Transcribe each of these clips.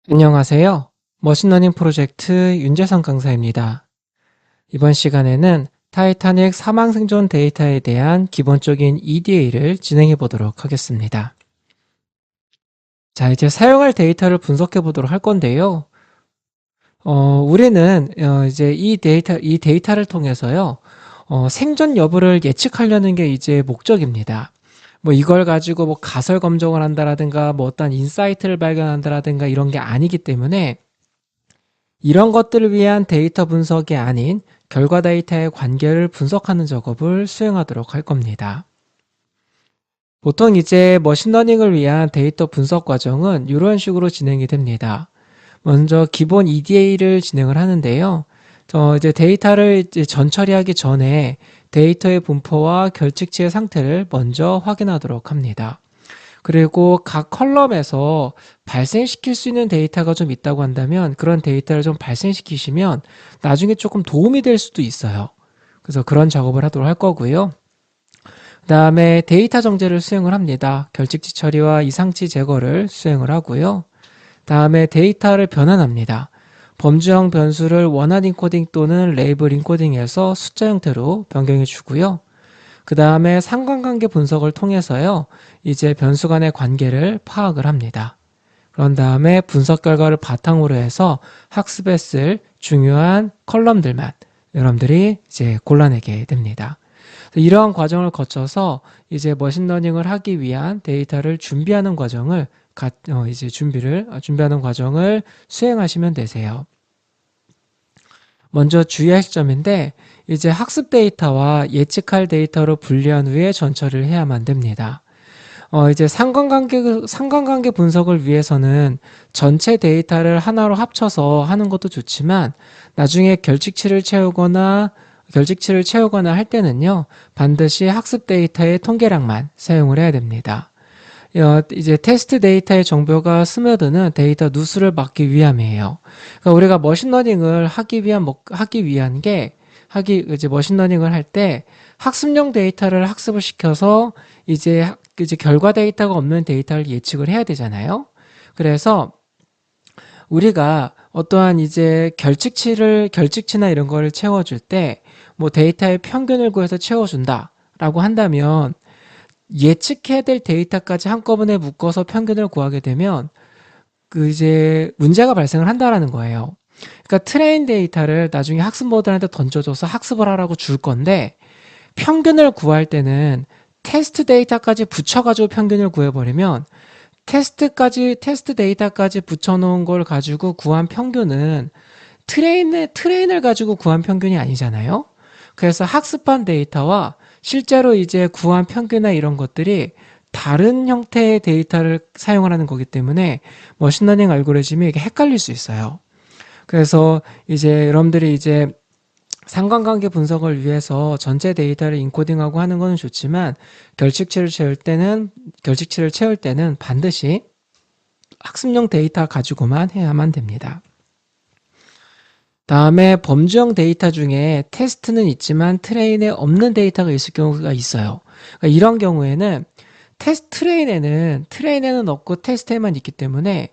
안녕하세요. 머신러닝 프로젝트 윤재성 강사입니다. 이번 시간에는 타이타닉 사망 생존 데이터에 대한 기본적인 EDA를 진행해 보도록 하겠습니다. 자, 이제 사용할 데이터를 분석해 보도록 할 건데요. 우리는 이제 이 데이터를 통해서요, 생존 여부를 예측하려는 게 이제 목적입니다. 뭐 이걸 가지고 뭐 가설 검정을 한다라든가 뭐 어떤 인사이트를 발견한다라든가 이런 게 아니기 때문에 이런 것들을 위한 데이터 분석이 아닌 결과 데이터의 관계를 분석하는 작업을 수행하도록 할 겁니다. 보통 이제 머신러닝을 위한 데이터 분석 과정은 이런 식으로 진행이 됩니다. 먼저 기본 EDA를 진행을 하는데요. 이제 데이터를 이제 전처리하기 전에 데이터의 분포와 결칙치의 상태를 먼저 확인하도록 합니다. 그리고 각 컬럼에서 발생시킬 수 있는 데이터가 좀 있다고 한다면 그런 데이터를 좀 발생시키시면 나중에 조금 도움이 될 수도 있어요. 그래서 그런 작업을 하도록 할 거고요. 그 다음에 데이터 정제를 수행을 합니다. 결칙치 처리와 이상치 제거를 수행을 하고요. 다음에 데이터를 변환합니다. 범주형 변수를 원한 인코딩 또는 레이블 인코딩에서 숫자 형태로 변경해 주고요. 그 다음에 상관관계 분석을 통해서요, 이제 변수 간의 관계를 파악을 합니다. 그런 다음에 분석 결과를 바탕으로 해서 학습에 쓸 중요한 컬럼들만 여러분들이 이제 골라내게 됩니다. 이러한 과정을 거쳐서 이제 머신러닝을 하기 위한 데이터를 준비하는 과정을 준비하는 과정을 수행하시면 되세요. 먼저 주의하실 점인데 이제 학습 데이터와 예측할 데이터로 분리한 후에 전처리를 해야만 됩니다. 이제 상관관계 분석을 위해서는 전체 데이터를 하나로 합쳐서 하는 것도 좋지만 나중에 결칙치를 채우거나 할 때는요, 반드시 학습 데이터의 통계량만 사용을 해야 됩니다. 이제 테스트 데이터의 정보가 스며드는 데이터 누수를 막기 위함이에요. 그러니까 우리가 머신러닝을 이제 머신러닝을 할 때 학습용 데이터를 학습을 시켜서 이제 결과 데이터가 없는 데이터를 예측을 해야 되잖아요. 그래서 우리가 어떠한 이제 결칙치나 이런 거를 채워줄 때 뭐 데이터의 평균을 구해서 채워준다라고 한다면 예측해야 될 데이터까지 한꺼번에 묶어서 평균을 구하게 되면 이제 문제가 발생을 한다라는 거예요. 그러니까 트레인 데이터를 나중에 학습 모델한테 던져줘서 학습을 하라고 줄 건데 평균을 구할 때는 테스트 데이터까지 붙여가지고 평균을 구해버리면 테스트 데이터까지 붙여놓은 걸 가지고 구한 평균은 트레인을 가지고 구한 평균이 아니잖아요. 그래서 학습한 데이터와 실제로 이제 구한 평균이나 이런 것들이 다른 형태의 데이터를 사용을 하는 거기 때문에 머신러닝 알고리즘이 이게 헷갈릴 수 있어요. 그래서 이제 여러분들이 이제 상관관계 분석을 위해서 전체 데이터를 인코딩하고 하는 것은 좋지만 결칙치를 채울 때는 반드시 학습용 데이터 가지고만 해야만 됩니다. 다음에 범주형 데이터 중에 테스트는 있지만 트레인에 없는 데이터가 있을 경우가 있어요. 그러니까 이런 경우에는 트레인에는 없고 테스트에만 있기 때문에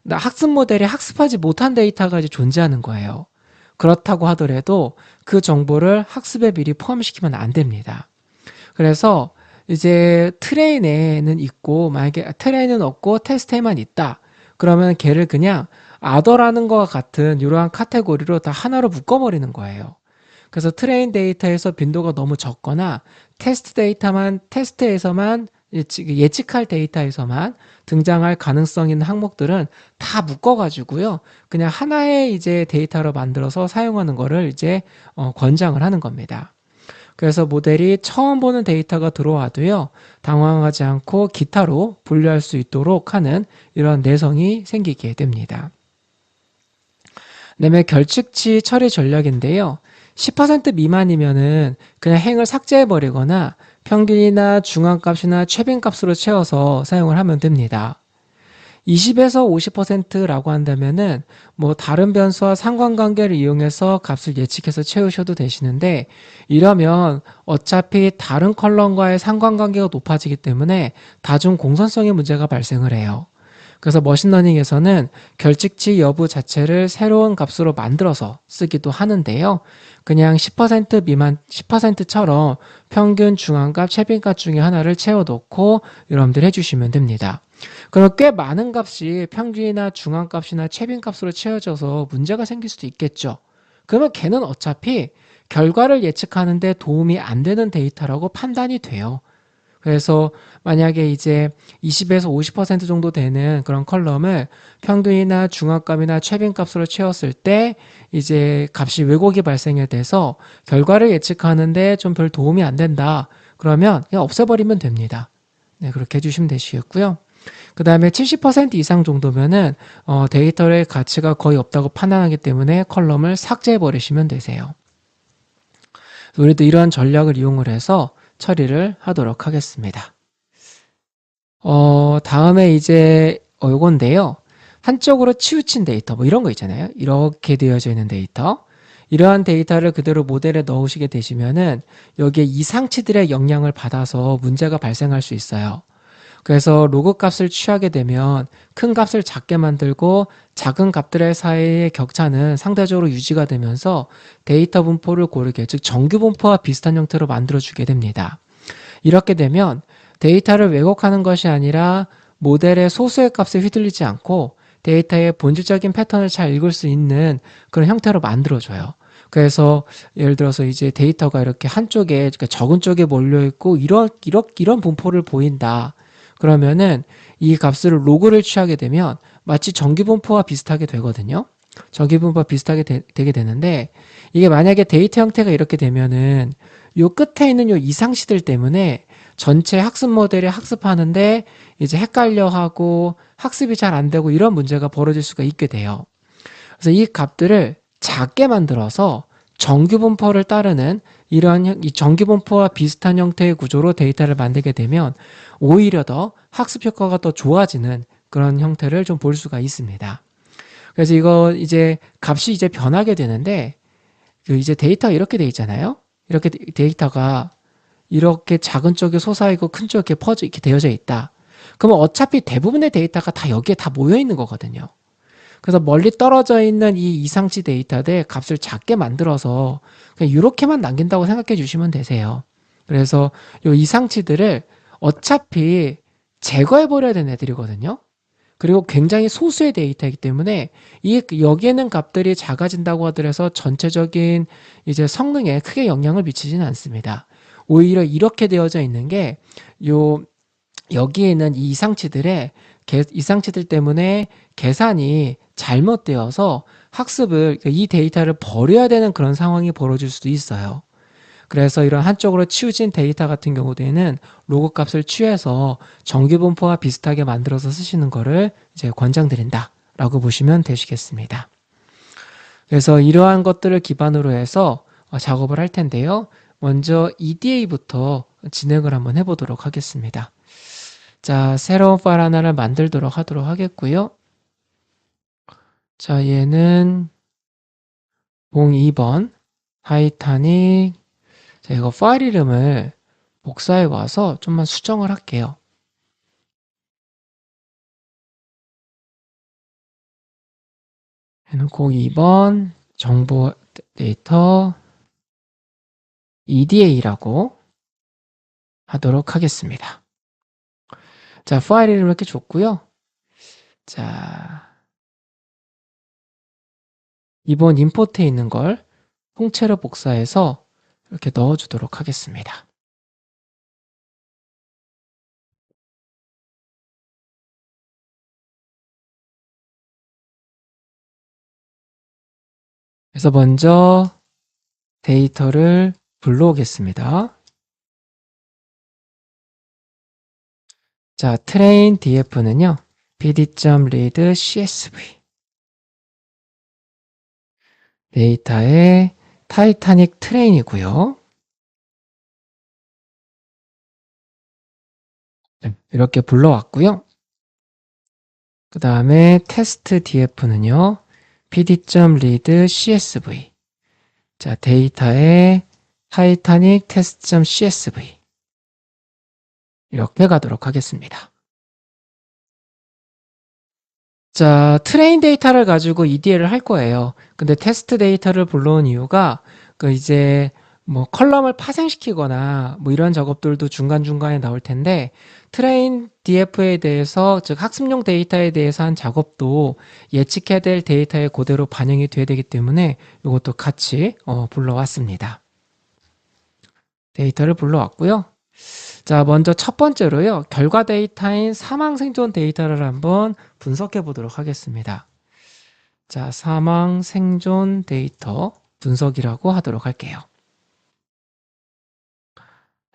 학습 모델이 학습하지 못한 데이터가 이제 존재하는 거예요. 그렇다고 하더라도 그 정보를 학습에 미리 포함시키면 안 됩니다. 그래서 이제 트레인에는 있고 만약에 트레인은 없고 테스트에만 있다. 그러면 걔를 그냥 아더라는 것과 같은 이러한 카테고리로 다 하나로 묶어버리는 거예요. 그래서 트레인 데이터에서 빈도가 너무 적거나 테스트에서만 예측할 데이터에서만 등장할 가능성 있는 항목들은 다 묶어가지고요. 그냥 하나의 이제 데이터로 만들어서 사용하는 거를 이제 권장을 하는 겁니다. 그래서 모델이 처음 보는 데이터가 들어와도요, 당황하지 않고 기타로 분류할 수 있도록 하는 이런 내성이 생기게 됩니다. 그다음에 결측치 처리 전략인데요. 10% 미만이면은 그냥 행을 삭제해버리거나 평균이나 중앙값이나 최빈값으로 채워서 사용을 하면 됩니다. 20에서 50%라고 한다면은 뭐 다른 변수와 상관관계를 이용해서 값을 예측해서 채우셔도 되시는데 이러면 어차피 다른 컬럼과의 상관관계가 높아지기 때문에 다중 공선성의 문제가 발생을 해요. 그래서 머신러닝에서는 결직치 여부 자체를 새로운 값으로 만들어서 쓰기도 하는데요. 그냥 10% 미만, 10%처럼 평균 중앙값, 최빈값 중에 하나를 채워놓고 여러분들 해주시면 됩니다. 그럼 꽤 많은 값이 평균이나 중앙값이나 최빈값으로 채워져서 문제가 생길 수도 있겠죠. 그러면 걔는 어차피 결과를 예측하는데 도움이 안 되는 데이터라고 판단이 돼요. 그래서 만약에 이제 20에서 50% 정도 되는 그런 컬럼을 평균이나 중앙값이나 최빈값으로 채웠을 때 이제 값이 왜곡이 발생이 돼서 결과를 예측하는데 좀 별 도움이 안 된다. 그러면 그냥 없애버리면 됩니다. 네, 그렇게 해주시면 되시겠고요. 그 다음에 70% 이상 정도면은 데이터의 가치가 거의 없다고 판단하기 때문에 컬럼을 삭제해 버리시면 되세요. 우리도 이러한 전략을 이용을 해서 처리를 하도록 하겠습니다. 다음에 이제 요건데요. 한쪽으로 치우친 데이터 뭐 이런 거 있잖아요. 이렇게 되어져 있는 데이터. 이러한 데이터를 그대로 모델에 넣으시게 되시면은 여기에 이상치들의 영향을 받아서 문제가 발생할 수 있어요. 그래서 로그 값을 취하게 되면 큰 값을 작게 만들고 작은 값들의 사이의 격차는 상대적으로 유지가 되면서 데이터 분포를 고르게, 즉 정규 분포와 비슷한 형태로 만들어주게 됩니다. 이렇게 되면 데이터를 왜곡하는 것이 아니라 모델의 소수의 값에 휘둘리지 않고 데이터의 본질적인 패턴을 잘 읽을 수 있는 그런 형태로 만들어줘요. 그래서 예를 들어서 이제 데이터가 이렇게 한쪽에, 그러니까 적은 쪽에 몰려있고 이런 분포를 보인다. 그러면은 이 값을 로그를 취하게 되면 마치 정기분포와 비슷하게 되거든요. 정기분포와 비슷하게 되게 되는데 이게 만약에 데이터 형태가 이렇게 되면은 요 끝에 있는 요 이상치들 때문에 전체 학습 모델이 학습하는데 이제 헷갈려 하고 학습이 잘 안 되고 이런 문제가 벌어질 수가 있게 돼요. 그래서 이 값들을 작게 만들어서 정규분포를 따르는 이런 이 정규분포와 비슷한 형태의 구조로 데이터를 만들게 되면 오히려 더 학습 효과가 더 좋아지는 그런 형태를 좀 볼 수가 있습니다. 그래서 이거 이제 값이 이제 변하게 되는데 그 이제 데이터가 이렇게 돼 있잖아요. 이렇게 데이터가 이렇게 작은 쪽에 솟아있고 큰 쪽에 이렇게 되어져 있다. 그러면 어차피 대부분의 데이터가 다 여기에 다 모여 있는 거거든요. 그래서 멀리 떨어져 있는 이 이상치 데이터들 값을 작게 만들어서 그냥 이렇게만 남긴다고 생각해 주시면 되세요. 그래서 이 이상치들을 어차피 제거해 버려야 되는 애들이거든요. 그리고 굉장히 소수의 데이터이기 때문에 여기에는 값들이 작아진다고 하더라도 전체적인 이제 성능에 크게 영향을 미치지는 않습니다. 오히려 이렇게 되어져 있는 게 여기에 있는 이 이상치들 때문에 계산이 잘못되어서 학습을 이 데이터를 버려야 되는 그런 상황이 벌어질 수도 있어요. 그래서 이런 한쪽으로 치우친 데이터 같은 경우에는 로그 값을 취해서 정규분포와 비슷하게 만들어서 쓰시는 거를 이제 권장드린다라고 보시면 되시겠습니다. 그래서 이러한 것들을 기반으로 해서 작업을 할 텐데요. 먼저 EDA부터 진행을 한번 해보도록 하겠습니다. 자, 새로운 파일 하나를 만들도록 하도록 하겠고요. 자, 얘는 02번 타이타닉. 자, 이거 파일 이름을 복사해 와서 좀만 수정을 할게요. 얘는 02번 정보 데이터 EDA라고 하도록 하겠습니다. 자, 파일 이름 이렇게 줬고요. 자, 이번 임포트에 있는 걸 통째로 복사해서 이렇게 넣어주도록 하겠습니다. 그래서 먼저 데이터를 불러오겠습니다. 자, train df는요, pd.read csv. 데이터의 타이타닉 트레인이고요. 이렇게 불러왔고요. 그 다음에 테스트 df는요, pd.read csv. 자, 데이터의 타이타닉 테스트.csv. 이렇게 가도록 하겠습니다. 자, 트레인 데이터를 가지고 EDL을 할 거예요. 근데 테스트 데이터를 불러온 이유가 그 이제 뭐 컬럼을 파생시키거나 뭐 이런 작업들도 중간중간에 나올 텐데 트레인 DF에 대해서 즉 학습용 데이터에 대해서 한 작업도 예측해야 될 데이터에 그대로 반영이 돼야 되기 때문에 이것도 같이 불러왔습니다. 데이터를 불러왔고요. 자, 먼저 첫 번째로요. 결과 데이터인 사망 생존 데이터를 한번 분석해 보도록 하겠습니다. 자, 사망 생존 데이터 분석이라고 하도록 할게요.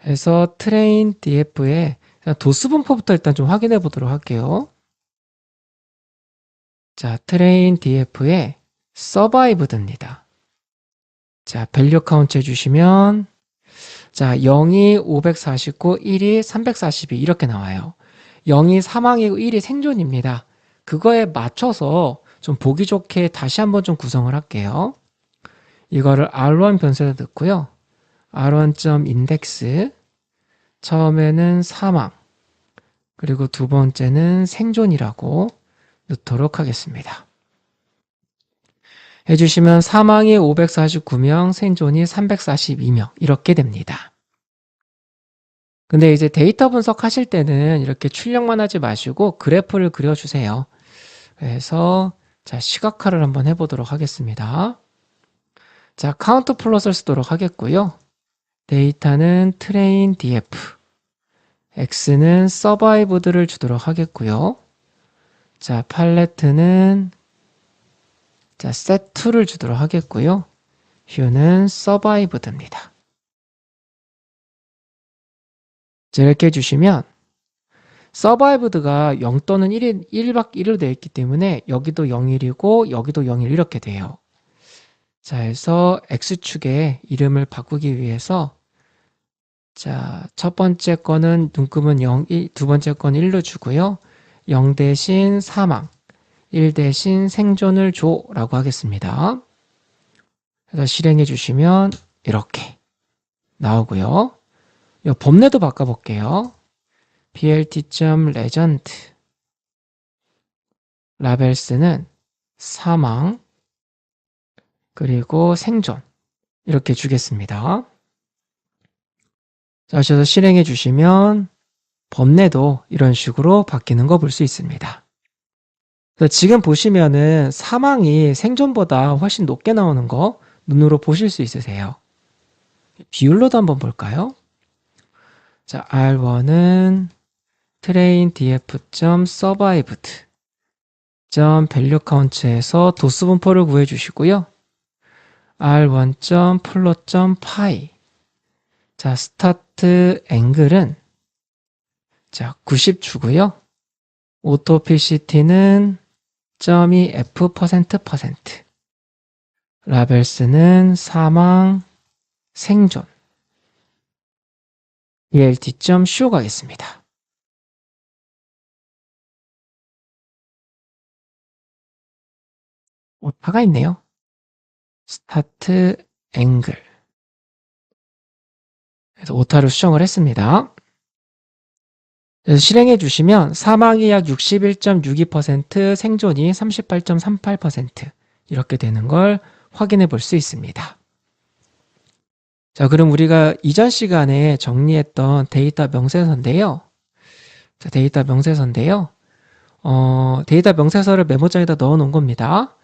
그래서 트레인 DF에 도수 분포부터 일단 좀 확인해 보도록 할게요. 자, 트레인 DF에 서바이브드입니다. 자, 밸류 카운트 해주시면 자, 0이 549, 1이 342 이렇게 나와요. 0이 사망이고 1이 생존입니다. 그거에 맞춰서 좀 보기 좋게 다시 한번 좀 구성을 할게요. 이거를 R1 변수에 넣고요. R1.index 처음에는 사망 그리고 두 번째는 생존이라고 넣도록 하겠습니다. 해주시면 사망이 549명, 생존이 342명 이렇게 됩니다. 근데 이제 데이터 분석하실 때는 이렇게 출력만 하지 마시고 그래프를 그려주세요. 그래서 자, 시각화를 한번 해보도록 하겠습니다. 자, 카운트 플롯을 쓰도록 하겠고요. 데이터는 트레인 df, x는 서바이브드를 주도록 하겠고요. 자, 팔레트는 자, set2를 주도록 하겠고요. 뷰는 서바이브드입니다. 자, 이렇게 해주시면 서바이브드가 0 또는 1으로 되어 있기 때문에 여기도 0일이고 여기도 0일 이렇게 돼요. 자, 해서 X축에 이름을 바꾸기 위해서 자, 첫 번째 거는 눈금은 0, 1, 두 번째 건 1로 주고요. 0 대신 사망, 1 대신 생존을 줘 라고 하겠습니다. 그래서 실행해 주시면 이렇게 나오고요. 이 범례도 바꿔볼게요. blt.legend 라벨스는 사망 그리고 생존 이렇게 주겠습니다. 자, 하셔서 실행해 주시면 범례도 이런 식으로 바뀌는 거 볼 수 있습니다. 지금 보시면은 사망이 생존보다 훨씬 높게 나오는 거 눈으로 보실 수 있으세요. 비율로도 한번 볼까요? 자, R1은 train df.survived value count에서 도수 분포를 구해 주시고요. R1.plot.py 자, 스타트 앵글은 자, 90 주고요. auto-pct는 점이 f%%. 라벨스는 사망, 생존. blt.show 가겠습니다. 오타가 있네요. 스타트 앵글. 그래서 오타를 수정을 했습니다. 그래서 실행해 주시면 사망이 약 61.62%, 생존이 38.38% 이렇게 되는 걸 확인해 볼 수 있습니다. 자, 그럼 우리가 이전 시간에 정리했던 데이터 명세서인데요. 자, 데이터 명세서인데요. 데이터 명세서를 메모장에다 넣어 놓은 겁니다.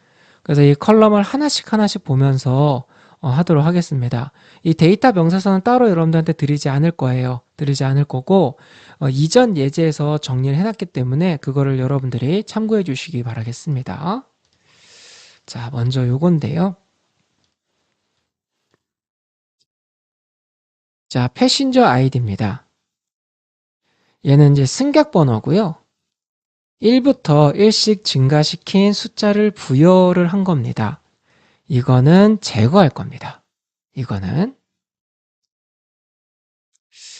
그래서 이 컬럼을 하나씩 보면서 하도록 하겠습니다. 이 데이터 명세서는 따로 여러분들한테 드리지 않을 거예요. 드리지 않을 거고 이전 예제에서 정리를 해놨기 때문에 그거를 여러분들이 참고해 주시기 바라겠습니다. 자, 먼저 요건데요. 자, 패신저 아이디입니다. 얘는 이제 승객 번호고요. 1부터 1씩 증가시킨 숫자를 부여를 한 겁니다. 이거는 제거할 겁니다. 이거는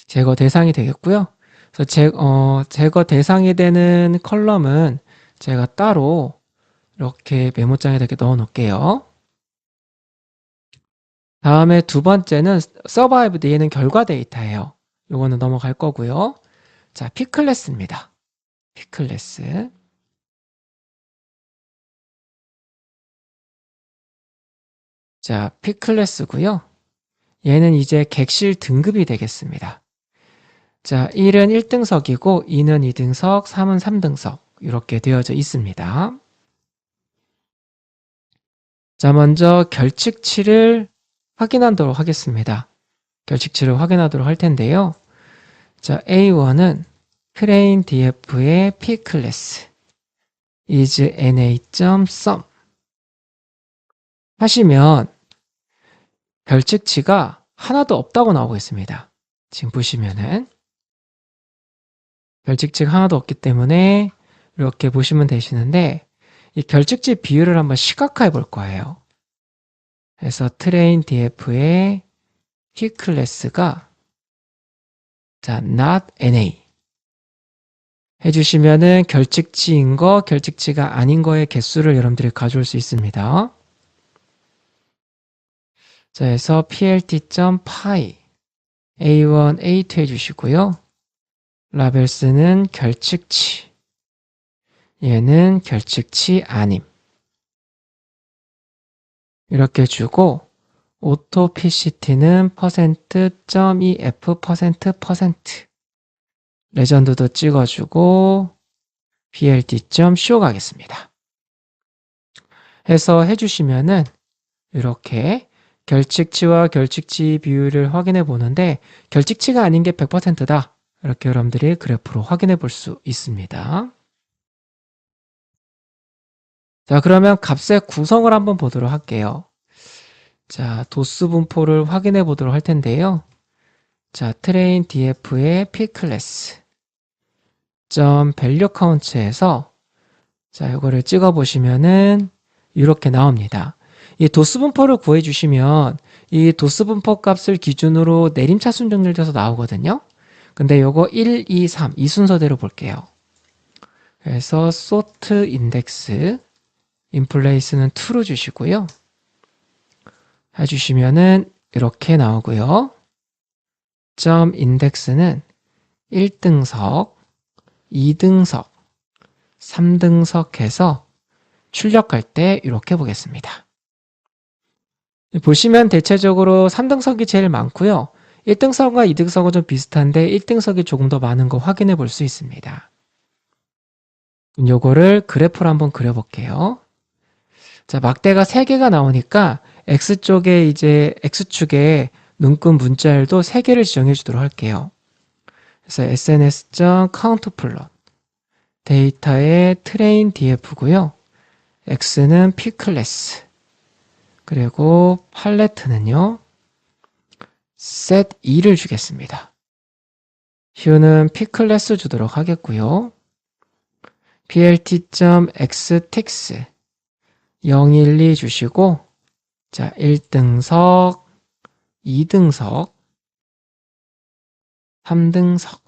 제거 대상이 되겠고요. 그래서 제거 대상이 되는 컬럼은 제가 따로 이렇게 메모장에 이렇게 넣어 놓을게요. 다음에 두 번째는 survived 얘는 결과 데이터예요. 요거는 넘어갈 거고요. 자, P클래스입니다. P클래스. 자, P 클래스고요. 얘는 이제 객실 등급이 되겠습니다. 자, 1은 1등석이고 2는 2등석, 3은 3등석 이렇게 되어져 있습니다. 자, 먼저 결칙치를 확인하도록 하겠습니다. 결칙치를 확인하도록 할 텐데요. 자, A1은 train df의 P 클래스 is na.sum 하시면 결칙치가 하나도 없다고 나오고 있습니다. 지금 보시면은 결칙치가 하나도 없기 때문에 이렇게 보시면 되시는데 이 결칙치 비율을 한번 시각화해 볼 거예요. 그래서 train df의 P 클래스가 자, not na 해주시면은 결칙치인 거, 결칙치가 아닌 거의 개수를 여러분들이 가져올 수 있습니다. 자, 그래서 plt.py a1, a2 해주시고요. 라벨스는 결칙치, 얘는 결칙치 아님. 이렇게 주고 auto pct는 %.ef%% 레전드도 찍어주고 blt.show 가겠습니다. 해서 해주시면은 이렇게 결칙치와 결칙치 비율을 확인해 보는데 결칙치가 아닌 게 100%다. 이렇게 여러분들이 그래프로 확인해 볼 수 있습니다. 자, 그러면 값의 구성을 한번 보도록 할게요. 자, 도수 분포를 확인해 보도록 할 텐데요. 자, train df의 p 클래스 value count에서 자, 이거를 찍어 보시면은 이렇게 나옵니다. 이 도수 분포를 구해 주시면 이 도수 분포 값을 기준으로 내림차순 정렬돼서 나오거든요. 근데 요거 1, 2, 3 이 순서대로 볼게요. 그래서 sort index in place는 2로 주시고요. 해주시면은 이렇게 나오고요. 점 index는 1등석, 2등석, 3등석 해서 출력할 때 이렇게 보겠습니다. 보시면 대체적으로 3등석이 제일 많고요. 1등석과 2등석은 좀 비슷한데 1등석이 조금 더 많은 거 확인해 볼 수 있습니다. 요거를 그래프로 한번 그려볼게요. 자, 막대가 3개가 나오니까 X쪽에 이제 X축에 눈금 문자열도 3개를 지정해 주도록 할게요. 그래서 sns.countplot 데이터의 train df고요. X는 P 클래스 그리고 팔레트는요. set 2를 주겠습니다. hue는 P 클래스 주도록 하겠고요. plt.xtix 012 주시고 자, 1등석, 2등석, 3등석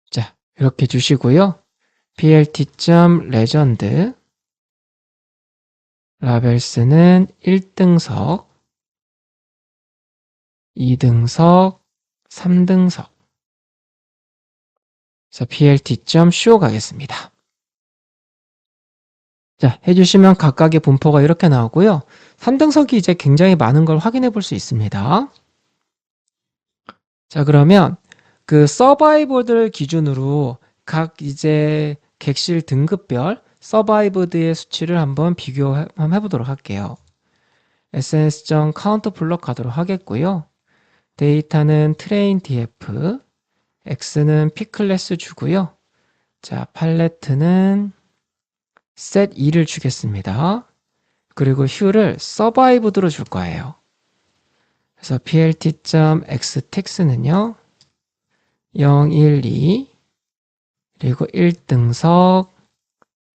자, 이렇게 주시고요. plt.legend 라벨스는 1등석, 2등석, 3등석 그래서 plt.show 가겠습니다. 자, 해주시면 각각의 분포가 이렇게 나오고요. 3등석이 이제 굉장히 많은 걸 확인해 볼 수 있습니다. 자, 그러면 그 서바이버들 기준으로 각 이제 객실 등급별 서바이브드의 수치를 한번 비교 한번 해보도록 할게요. sns.countplot 가도록 하겠고요. 데이터는 train df, x는 p 클래스 주고요. 자, 팔레트는 set 2를 주겠습니다. 그리고 hue를 survived로 줄 거예요. 그래서 plt.xtix는요. 0, 1, 2 그리고 1등석,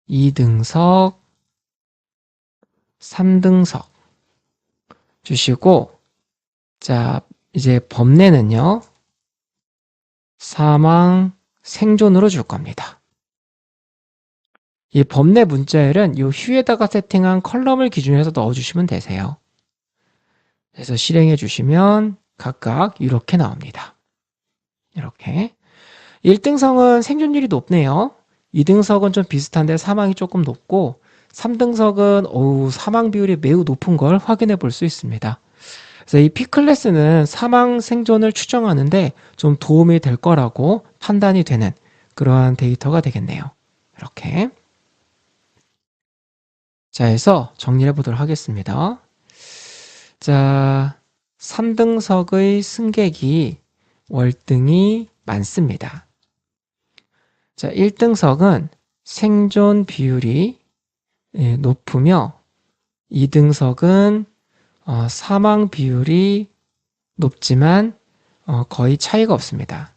2등석, 3등석 주시고 자, 이제 범례는요. 사망, 생존으로 줄 겁니다. 이 범례 문자열은 이 휴에다가 세팅한 컬럼을 기준으로 해서 넣어주시면 되세요. 그래서 실행해 주시면 각각 이렇게 나옵니다. 이렇게 1등석은 생존율이 높네요. 2등석은 좀 비슷한데 사망이 조금 높고 3등석은 사망 비율이 매우 높은 걸 확인해 볼 수 있습니다. 그래서 이 P클래스는 사망 생존을 추정하는데 좀 도움이 될 거라고 판단이 되는 그러한 데이터가 되겠네요. 이렇게. 자, 해서 정리해 보도록 하겠습니다. 자, 3등석의 승객이 월등히 많습니다. 자, 1등석은 생존 비율이 높으며 2등석은 사망 비율이 높지만 거의 차이가 없습니다.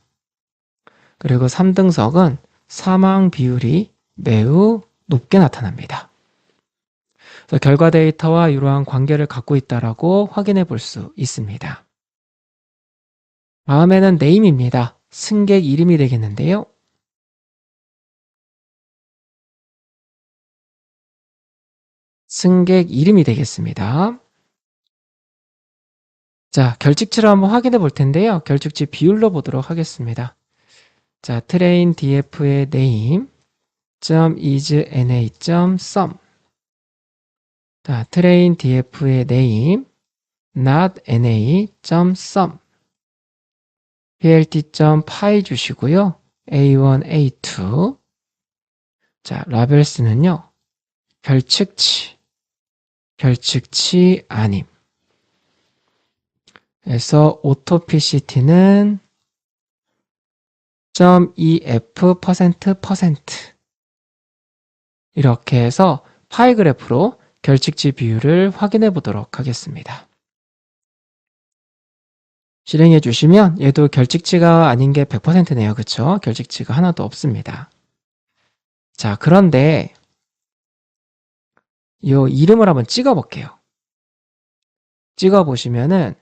그리고 3등석은 사망 비율이 매우 높게 나타납니다. 그래서 결과 데이터와 이러한 관계를 갖고 있다라고 확인해 볼 수 있습니다. 다음에는 네임입니다. 승객 이름이 되겠는데요. 승객 이름이 되겠습니다. 자, 결칙치를 한번 확인해 볼 텐데요. 결칙치 비율로 보도록 하겠습니다. 자, train df의 name is na.sum. 자, train df의 name not na.sum. plt.py 주시고요. a1, a2. 자, 라벨스는요. 결측치 아님. 그래서 autopct는 .ef%% 이렇게 해서 파이 그래프로 결측치 비율을 확인해 보도록 하겠습니다. 실행해 주시면 얘도 결측치가 아닌 게 100%네요. 그쵸? 결측치가 하나도 없습니다. 자, 그런데 이 이름을 한번 찍어 볼게요. 찍어 보시면은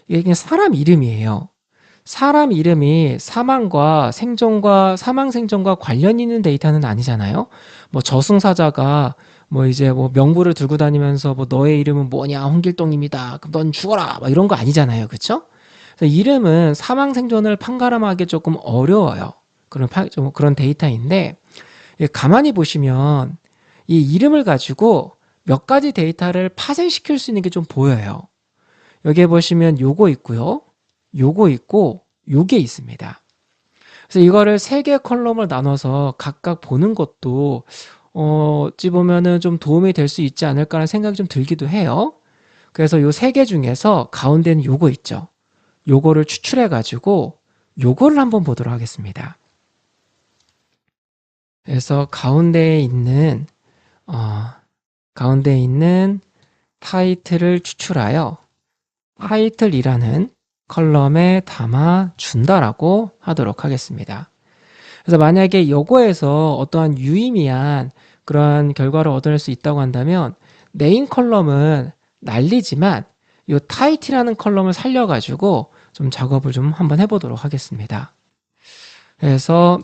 이게 그냥 사람 이름이에요. 사람 이름이 사망과 생존과 사망 생존과 관련 있는 데이터는 아니잖아요. 뭐 저승사자가 뭐 이제 뭐 명부를 들고 다니면서 뭐 너의 이름은 뭐냐 홍길동입니다. 그럼 넌 죽어라 막 이런 거 아니잖아요. 그쵸? 그래서 이름은 사망 생존을 판가름하기 조금 어려워요. 좀 그런 데이터인데 가만히 보시면 이 이름을 가지고 몇 가지 데이터를 파생시킬 수 있는 게 좀 보여요. 여기에 보시면 요거 있고요. 요거 있고 요게 있습니다. 그래서 이거를 3개 컬럼을 나눠서 각각 보는 것도 어찌 보면은 좀 도움이 될 수 있지 않을까라는 생각이 좀 들기도 해요. 그래서 요 3개 중에서 가운데는 요거 있죠. 요거를 추출해 가지고 요거를 한번 보도록 하겠습니다. 그래서 가운데에 있는 타이틀을 추출하여 타이틀이라는 컬럼에 담아 준다라고 하도록 하겠습니다. 그래서 만약에 요거에서 어떠한 유의미한 그러한 결과를 얻어낼 수 있다고 한다면 네임 컬럼은 날리지만 이 타이틀이라는 컬럼을 살려가지고 좀 작업을 좀 한번 해보도록 하겠습니다. 그래서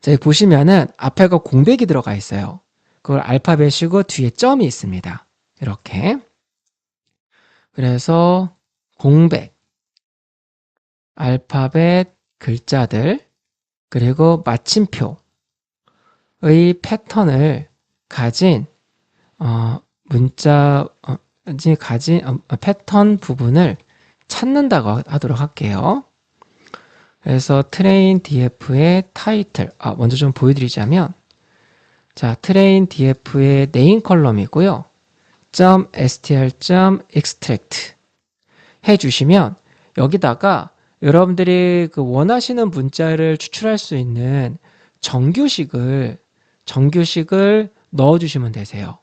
여기 보시면은 앞에가 공백이 들어가 있어요. 그걸 알파벳이고 뒤에 점이 있습니다. 이렇게. 그래서 공백, 알파벳 글자들, 그리고 마침표의 패턴을 가진 패턴 부분을 찾는다고 하도록 할게요. 그래서 train df의 타이틀, 먼저 좀 보여드리자면, 자, train df의 name 컬럼이고요. .str.extract 해주시면 여기다가 여러분들이 그 원하시는 문자를 추출할 수 있는 정규식을 넣어주시면 되세요.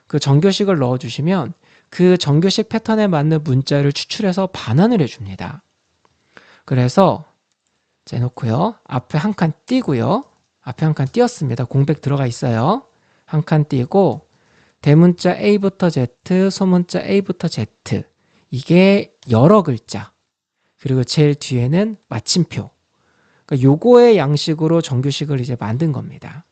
그 정규식을 넣어주시면 그 정규식 패턴에 맞는 문자를 추출해서 반환을 해줍니다. 그래서 자, 해놓고요. 앞에 한 칸 띄고요. 앞에 한 칸 띄었습니다. 공백 들어가 있어요. 한 칸 띄고 대문자 A부터 Z, 소문자 A부터 Z 이게 여러 글자 그리고 제일 뒤에는 마침표 그러니까 요거의 양식으로 정규식을 이제 만든 겁니다.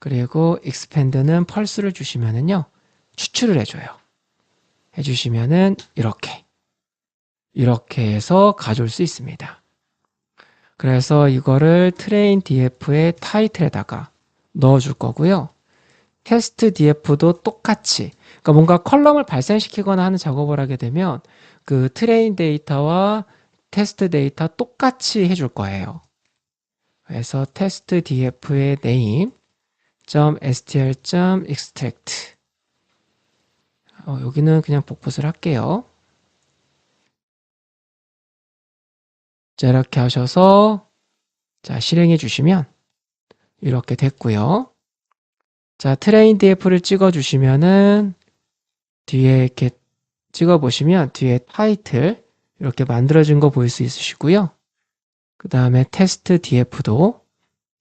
그리고 expand는 펄스를 주시면은요 추출을 해줘요. 해주시면은 이렇게 해서 가져올 수 있습니다. 그래서 이거를 train df의 타이틀에다가 넣어줄 거고요. 테스트 df도 똑같이, 그러니까 뭔가 컬럼을 발생시키거나 하는 작업을 하게 되면 그 트레인 데이터와 테스트 데이터 똑같이 해줄 거예요. 그래서 테스트 df의 name .str.extract 여기는 그냥 복붙을 할게요. 자, 이렇게 하셔서 자, 실행해 주시면 이렇게 됐고요. 자, 트레인 df를 찍어 주시면은 뒤에 이렇게 찍어 보시면 뒤에 타이틀 이렇게 만들어진 거 보일 수 있으시고요. 그 다음에 테스트 df도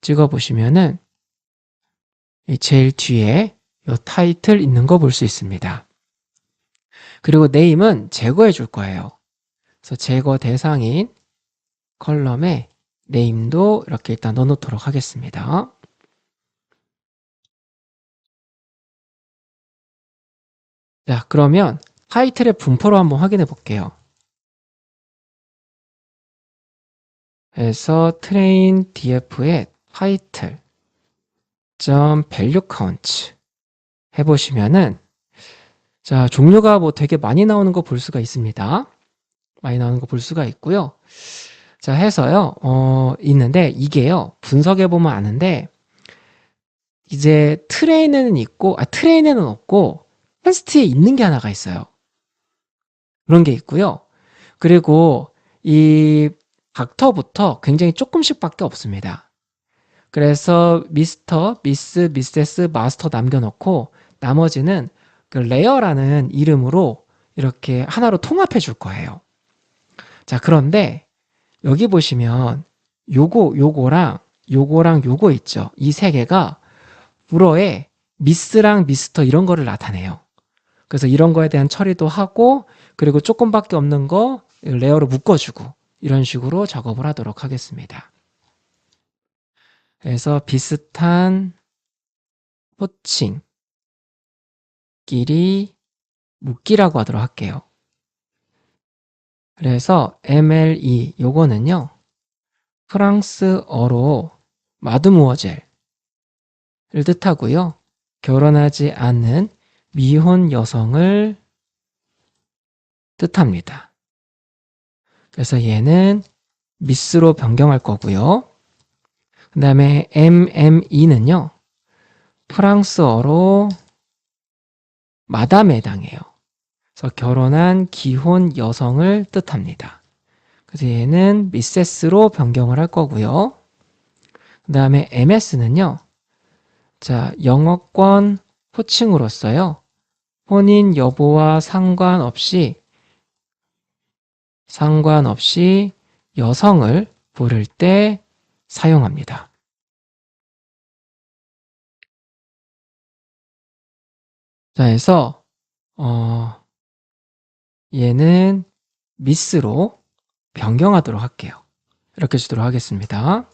찍어 보시면은 이 제일 뒤에 이 타이틀 있는 거 볼 수 있습니다. 그리고 네임은 제거해 줄 거예요. 그래서 제거 대상인 컬럼에 네임도 이렇게 일단 넣어 놓도록 하겠습니다. 자, 그러면 타이틀의 분포를 한번 확인해 볼게요. 그래서 train df의 타이틀 value count 해보시면은 자, 종류가 뭐 되게 많이 나오는 거 볼 수가 있습니다. 많이 나오는 거 볼 수가 있고요. 자, 해서요, 있는데 이게요, 분석해 보면 아는데 이제 트레인에는 있고, 트레인에는 없고 테스트에 있는 게 하나가 있어요. 그런 게 있고요. 그리고 이 닥터부터 굉장히 조금씩밖에 없습니다. 그래서 미스터, 미스, 미세스, 마스터 남겨놓고 나머지는 그 레어라는 이름으로 이렇게 하나로 통합해 줄 거예요. 자, 그런데 여기 보시면 요거랑 요거 있죠. 이 세 개가 불어에 미스랑 미스터 이런 거를 나타내요. 그래서 이런 거에 대한 처리도 하고 그리고 조금밖에 없는 거 레어로 묶어주고 이런 식으로 작업을 하도록 하겠습니다. 그래서 비슷한 호칭끼리 묶기라고 하도록 할게요. 그래서 MLE 요거는요, 프랑스어로 마드무어젤을 뜻하고요. 결혼하지 않은 미혼 여성을 뜻합니다. 그래서 얘는 미스로 변경할 거고요. 그 다음에 MME는요, 프랑스어로 마담에 해당해요. 그래서 결혼한 기혼 여성을 뜻합니다. 그래서 얘는 미세스로 변경을 할 거고요. 그 다음에 MS는요, 자, 영어권 호칭으로서요, 혼인 여부와 상관없이 여성을 부를 때 사용합니다. 자, 해서 얘는 미스로 변경하도록 할게요. 이렇게 주도록 하겠습니다.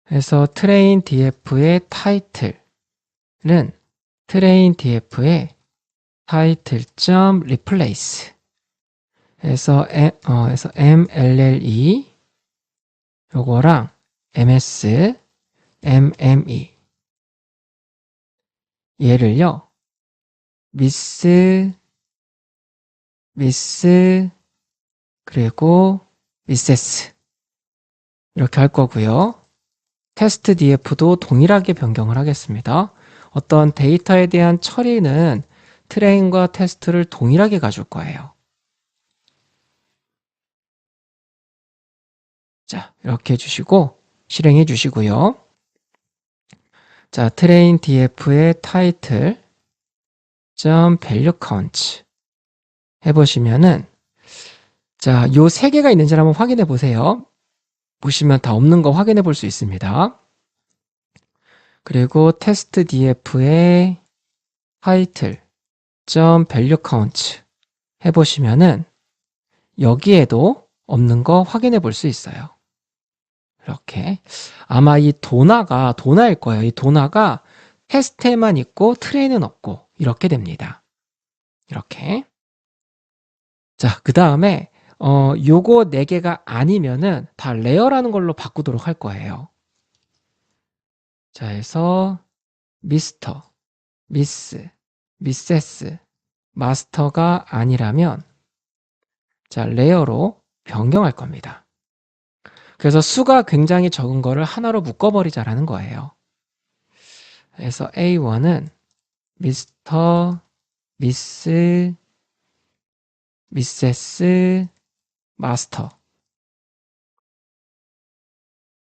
그래서 train df의 타이틀은 train df의 title.replace 그래서 mlle 요거랑 ms, mme 얘를요, 미스, 그리고 미세스 이렇게 할 거고요. 테스트 df도 동일하게 변경을 하겠습니다. 어떤 데이터에 대한 처리는 트레인과 테스트를 동일하게 가줄 거예요. 자, 이렇게 해주시고 실행해 주시고요. 자, 트레인 df의 타이틀 value count 해보시면은 자, 요 세 개가 있는지를 한번 확인해 보세요. 보시면 다 없는 거 확인해 볼 수 있습니다. 그리고 테스트 df의 타이틀 value count 해보시면은 여기에도 없는 거 확인해 볼 수 있어요. 이렇게 아마 이 도나일 거예요. 이 도나가 테스트에만 있고 트레이는 없고 이렇게 됩니다. 이렇게. 자, 그 다음에 요거 4개가 아니면은 다 레어라는 걸로 바꾸도록 할 거예요. 자, 해서 미스터, 미스, 미세스, 마스터가 아니라면 자, 레어로 변경할 겁니다. 그래서 수가 굉장히 적은 거를 하나로 묶어버리자라는 거예요. 그래서 A1은 미스터, 미스, 미세스, 마스터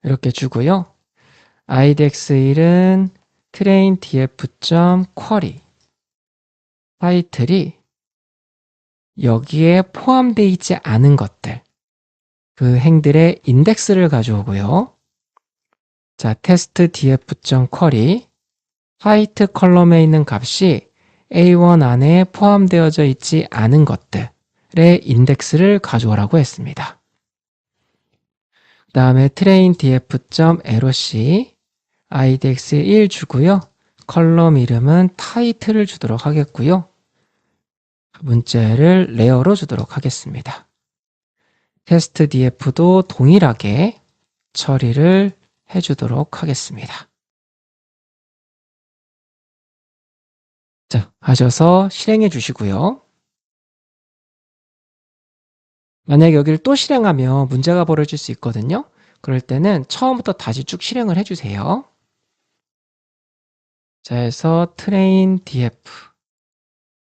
이렇게 주고요. idx1은 train df.query 타이틀이 여기에 포함되어 있지 않은 것들 그 행들의 인덱스를 가져오고요. 자, test df.query 화이트 컬럼에 있는 값이 A1 안에 포함되어져 있지 않은 것들의 인덱스를 가져오라고 했습니다. 그 다음에 train df.loc idx1 주고요. 컬럼 이름은 타이틀을 주도록 하겠고요. 문자를 레어로 주도록 하겠습니다. 테스트 df도 동일하게 처리를 해주도록 하겠습니다. 자, 하셔서 실행해 주시고요. 만약 여기를 또 실행하면 문제가 벌어질 수 있거든요. 그럴 때는 처음부터 다시 쭉 실행을 해주세요. 자, 해서 train df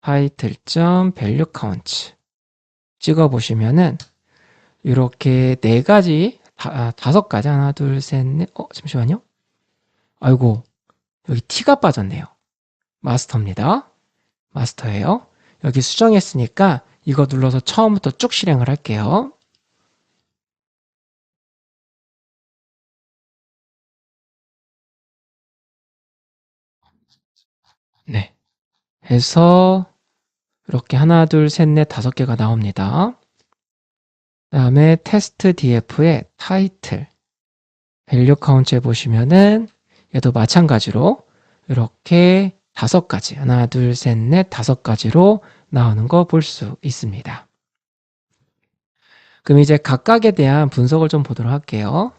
title.value count 찍어보시면은 이렇게 네 가지, 다섯 가지, 하나, 둘, 셋, 넷, 잠시만요. 아이고, 여기 T가 빠졌네요. 마스터입니다. 마스터예요. 여기 수정했으니까 이거 눌러서 처음부터 쭉 실행을 할게요. 네. 해서 이렇게 하나, 둘, 셋, 넷, 다섯 개가 나옵니다. 그 다음에 테스트 df의 타이틀, 밸류 카운트에 보시면은 얘도 마찬가지로 이렇게 다섯 가지, 하나, 둘, 셋, 넷, 다섯 가지로 나오는 거 볼 수 있습니다. 그럼 이제 각각에 대한 분석을 좀 보도록 할게요.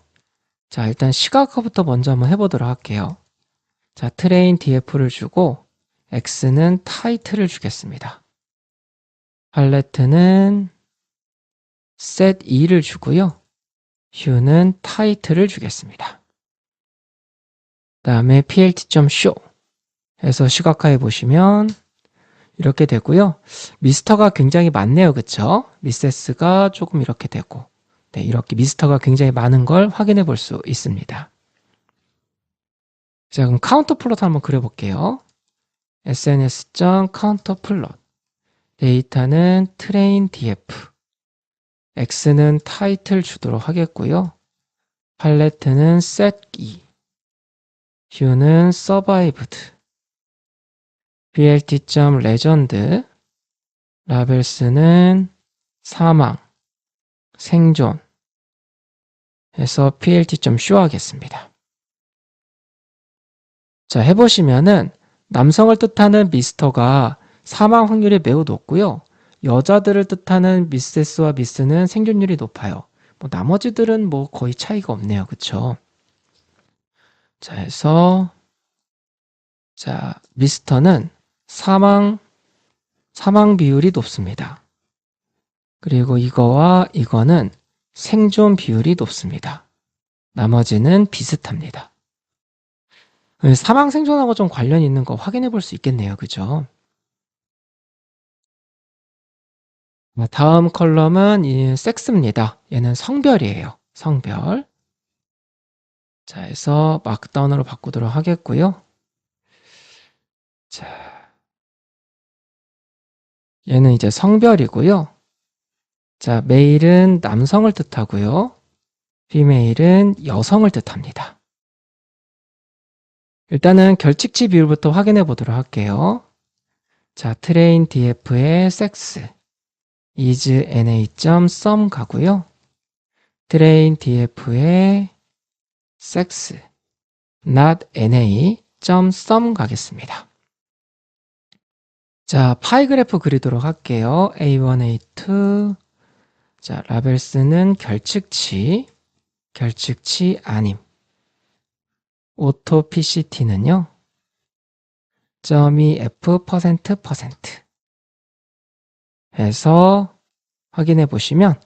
자, 일단 시각화부터 먼저 한번 해보도록 할게요. 자, 트레인 df를 주고 x는 타이틀을 주겠습니다. 팔레트는 set 2를 주고요. hue는 타이틀을 주겠습니다. 그 다음에 plt.show 해서 시각화해 보시면 이렇게 되고요. 미스터가 굉장히 많네요. 그쵸? 미세스가 조금 이렇게 되고 네, 이렇게 미스터가 굉장히 많은 걸 확인해 볼 수 있습니다. 자, 그럼 카운터 플롯 한번 그려볼게요. sns.counter 플롯 데이터는 train df x는 타이틀 주도록 하겠고요. 팔레트는 set 2 hue는 survived blt.legend 라벨스는 사망, 생존 해서 plt.show 하겠습니다. 자, 해보시면은 남성을 뜻하는 미스터가 사망 확률이 매우 높고요. 여자들을 뜻하는 미세스와 미스는 생존율이 높아요. 뭐 나머지들은 뭐 거의 차이가 없네요. 그쵸? 자, 해서 자, 미스터는 사망 비율이 높습니다. 그리고 이거와 이거는 생존 비율이 높습니다. 나머지는 비슷합니다. 사망 생존하고 좀 관련 있는 거 확인해 볼 수 있겠네요. 그죠? 다음 컬럼은 이 섹스입니다. 얘는 성별이에요. 성별. 자, 해서 마크다운으로 바꾸도록 하겠고요. 자, 얘는 이제 성별이고요. 자, 메일은 남성을 뜻하고요. 피메일은 여성을 뜻합니다. 일단은 결칙치 비율부터 확인해 보도록 할게요. 자, train df의 sex is na.sum 가고요. train df의 sex not na.sum 가겠습니다. 자, 파이 그래프 그리도록 할게요. A1, A2. 자, 라벨스는 결측치 아님. auto PCT는요, .2f%% 해서 확인해 보시면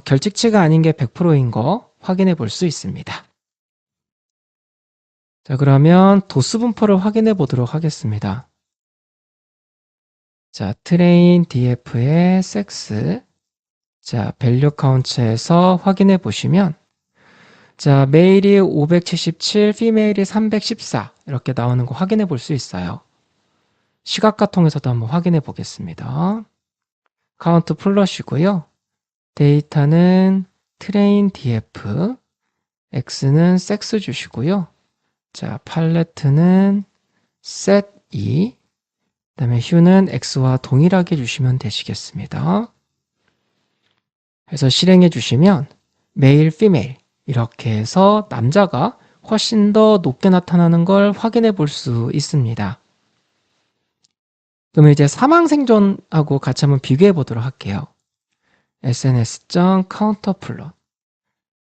결직치가 아닌 게 100%인 거 확인해 볼 수 있습니다. 자, 그러면 도수 분포를 확인해 보도록 하겠습니다. 자, 트레인 df의 섹스, 자, 밸류 카운트에서 확인해 보시면, 자, 메일이 577, 피메일이 314 이렇게 나오는 거 확인해 볼 수 있어요. 시각화 통해서도 한번 확인해 보겠습니다. 카운트 플러시고요. 데이터는 트레인 df, x는 섹스 주시고요. 자, 팔레트는 set 2, 그 다음에 휴는 x와 동일하게 주시면 되시겠습니다. 그래서 실행해 주시면 메일, 피메일 이렇게 해서 남자가 훨씬 더 높게 나타나는 걸 확인해 볼 수 있습니다. 그러면 이제 사망 생존하고 같이 한번 비교해 보도록 할게요. sns.counterplot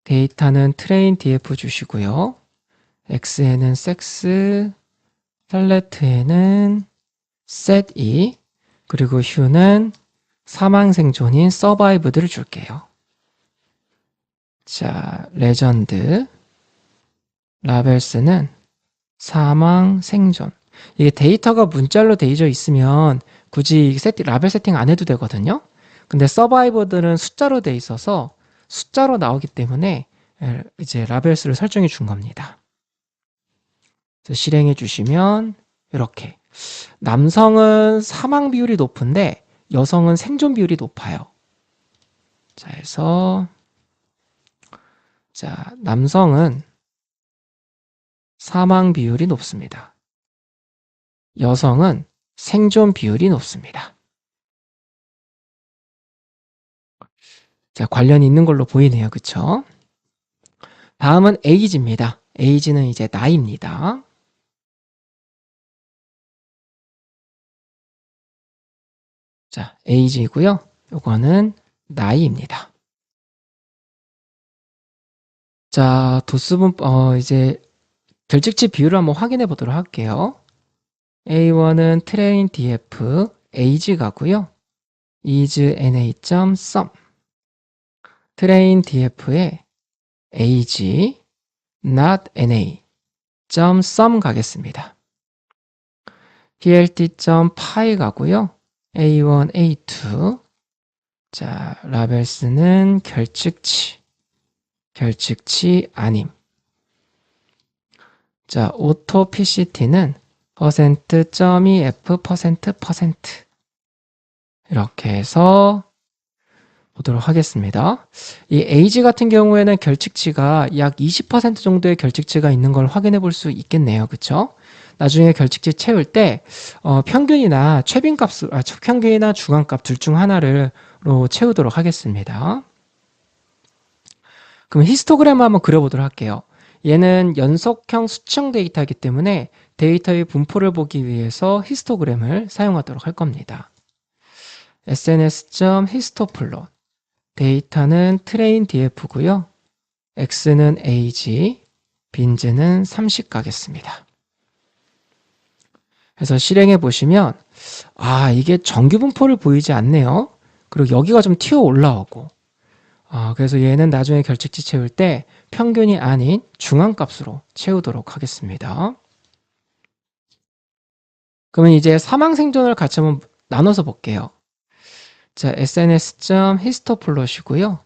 데이터는 train df 주시고요. x에는 sex, 팔레트에는 set 2, 그리고 휴는 사망 생존인 survived를 줄게요. 자, 레전드, 라벨스는 사망 생존. 이게 데이터가 문자로 되어져 있으면 굳이 라벨 세팅 안 해도 되거든요. 근데 서바이버들은 숫자로 돼 있어서 숫자로 나오기 때문에 이제 라벨스를 설정해 준 겁니다. 그래서 실행해 주시면 이렇게 남성은 사망 비율이 높은데 여성은 생존 비율이 높아요. 자, 해서 자, 남성은 사망 비율이 높습니다. 여성은 생존 비율이 높습니다. 자, 관련이 있는 걸로 보이네요. 그쵸? 다음은 age입니다. age는 이제 나이입니다. 자, age이고요. 요거는 나이입니다. 자, 도수분 이제 결직치 비율을 한번 확인해 보도록 할게요. A1은 train df age 가고요. is na.sum train df에 age not na .sum 가겠습니다. plt.py 가고요. A1, A2 자, 라벨스는 결측치 아님. 자, auto PCT는 %.2f%% 이렇게 해서 보도록 하겠습니다. 이 age 같은 경우에는 결측치가 약 20% 정도의 결측치가 있는 걸 확인해 볼 수 있겠네요. 그쵸? 나중에 결측치 채울 때 평균이나 평균이나 중앙값 둘 중 하나로 채우도록 하겠습니다. 그럼 히스토그램 한번 그려보도록 할게요. 얘는 연속형 수청 데이터이기 때문에 데이터의 분포를 보기 위해서 히스토그램을 사용하도록 할 겁니다. sns.histoplot 데이터는 train df고요. x는 age, bin는 30 가겠습니다. 그래서 실행해 보시면 이게 정규 분포를 보이지 않네요. 그리고 여기가 좀 튀어 올라오고 그래서 얘는 나중에 결측치 채울 때 평균이 아닌 중앙값으로 채우도록 하겠습니다. 그러면 이제 사망 생존을 같이 한번 나눠서 볼게요. 자, sns.histoplot이고요.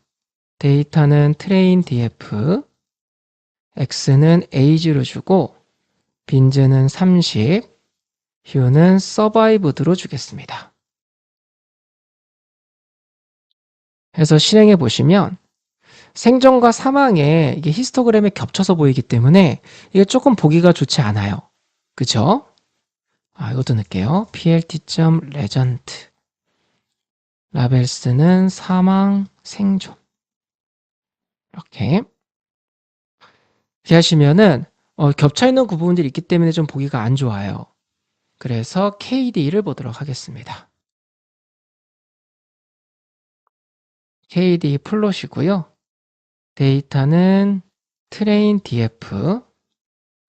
데이터는 train df, x는 age로 주고 bin는 30, 휴는 survived로 주겠습니다. 해서 실행해 보시면 생존과 사망에 이게 히스토그램에 겹쳐서 보이기 때문에 이게 조금 보기가 좋지 않아요. 그쵸? 이것도 넣을게요. plt.legend 라벨스는 사망, 생존 이렇게 하시면은 겹쳐있는 부분들이 있기 때문에 좀 보기가 안 좋아요. 그래서 KD를 보도록 하겠습니다. KD 플롯이고요. 데이터는 train df,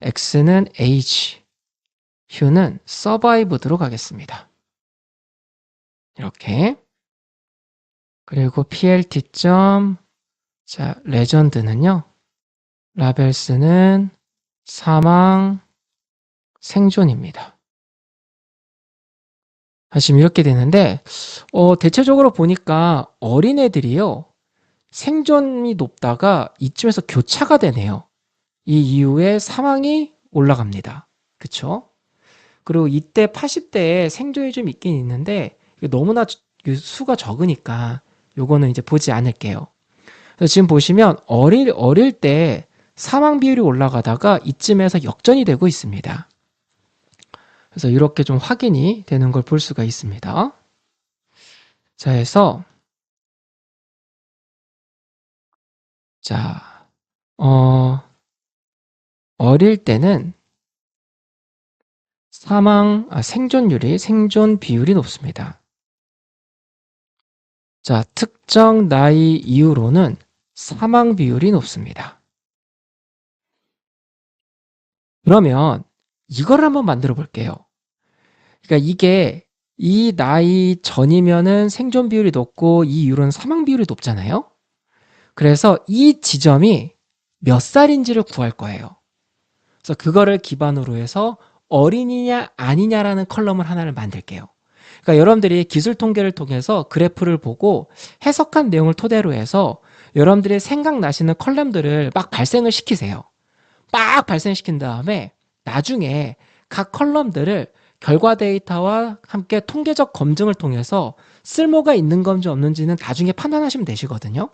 X는 age, Q는 survived로 가겠습니다. 이렇게. 그리고 PLT. 자, 레전드는요. 라벨스는 사망, 생존입니다. 지금 이렇게 되는데 대체적으로 보니까 어린애들이요. 생존이 높다가 이쯤에서 교차가 되네요. 이 이후에 사망이 올라갑니다. 그쵸? 그리고 이때 80대에 생존이 좀 있긴 있는데 너무나 수가 적으니까 요거는 이제 보지 않을게요. 그래서 지금 보시면 어릴 때 사망 비율이 올라가다가 이쯤에서 역전이 되고 있습니다. 그래서 이렇게 좀 확인이 되는 걸 볼 수가 있습니다. 자, 해서 자, 어릴 때는 생존 비율이 높습니다. 자, 특정 나이 이후로는 사망 비율이 높습니다. 그러면 이걸 한번 만들어 볼게요. 그러니까 이게 이 나이 전이면은 생존 비율이 높고 이 이후로는 사망 비율이 높잖아요. 그래서 이 지점이 몇 살인지를 구할 거예요. 그래서 그거를 기반으로 해서 어린이냐 아니냐라는 컬럼을 하나를 만들게요. 그러니까 여러분들이 기술 통계를 통해서 그래프를 보고 해석한 내용을 토대로 해서 여러분들이 생각나시는 컬럼들을 막 발생을 시키세요. 막 발생시킨 다음에 나중에 각 컬럼들을 결과 데이터와 함께 통계적 검증을 통해서 쓸모가 있는 건지 없는지는 나중에 판단하시면 되시거든요.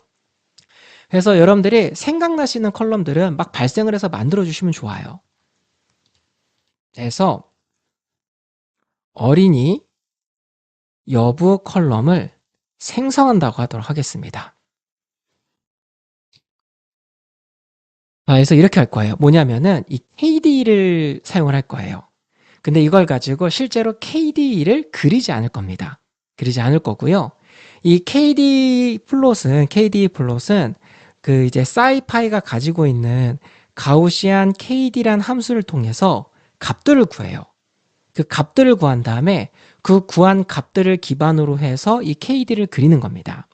그래서 여러분들이 생각나시는 컬럼들은 막 발생을 해서 만들어 주시면 좋아요. 그래서 어린이 여부 컬럼을 생성한다고 하도록 하겠습니다. 그래서 이렇게 할 거예요. 뭐냐면은 이 KD를 사용을 할 거예요. 근데 이걸 가지고 실제로 KD를 그리지 않을 겁니다. 그리지 않을 거고요. 이 KD 플롯은 그 이제 사이파이가 가지고 있는 가우시안 KD란 함수를 통해서 값들을 구해요. 그 값들을 구한 다음에 그 구한 값들을 기반으로 해서 이 KD를 그리는 겁니다.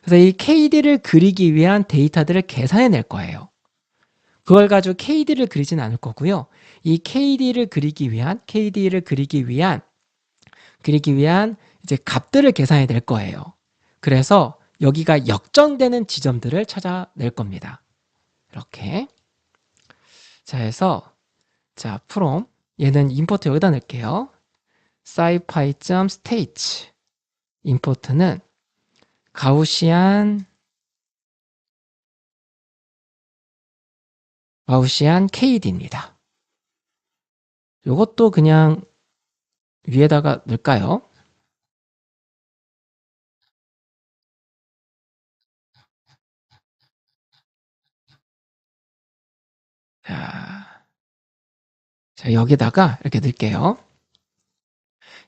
그래서 이 KD를 그리기 위한 데이터들을 계산해 낼 거예요. 그걸 가지고 KD를 그리진 않을 거고요. 이 KD를 그리기 위한 이제 값들을 계산해 낼 거예요. 그래서 여기가 역전되는 지점들을 찾아낼 겁니다. 이렇게. 자, 해서 자, from 얘는 임포트 여기다 넣을게요. scipy.state 임포트는 가우시안 KD입니다. 이것도 그냥 위에다가 넣을까요? 자, 여기다가 이렇게 넣을게요.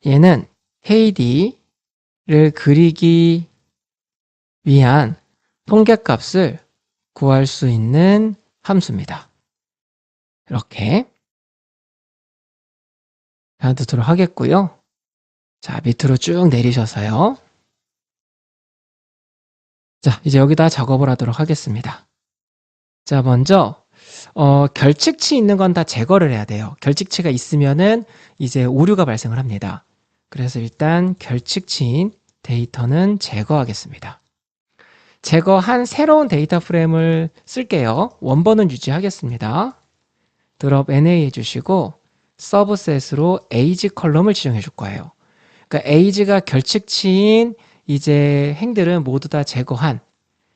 얘는 KD를 그리기 위한 통계값을 구할 수 있는 함수입니다. 이렇게 넣도록 하겠고요. 자, 밑으로 쭉 내리셔서요. 자, 이제 여기다 작업을 하도록 하겠습니다. 자, 먼저 결칙치 있는 건 다 제거를 해야 돼요. 결칙치가 있으면은 이제 오류가 발생을 합니다. 그래서 일단 결칙치인 데이터는 제거하겠습니다. 제거한 새로운 데이터 프레임을 쓸게요. 원본은 유지하겠습니다. 드롭 NA 해주시고 서브셋으로 age 컬럼을 지정해 줄 거예요. 그러니까 age가 결칙치인 이제 행들은 모두 다 제거한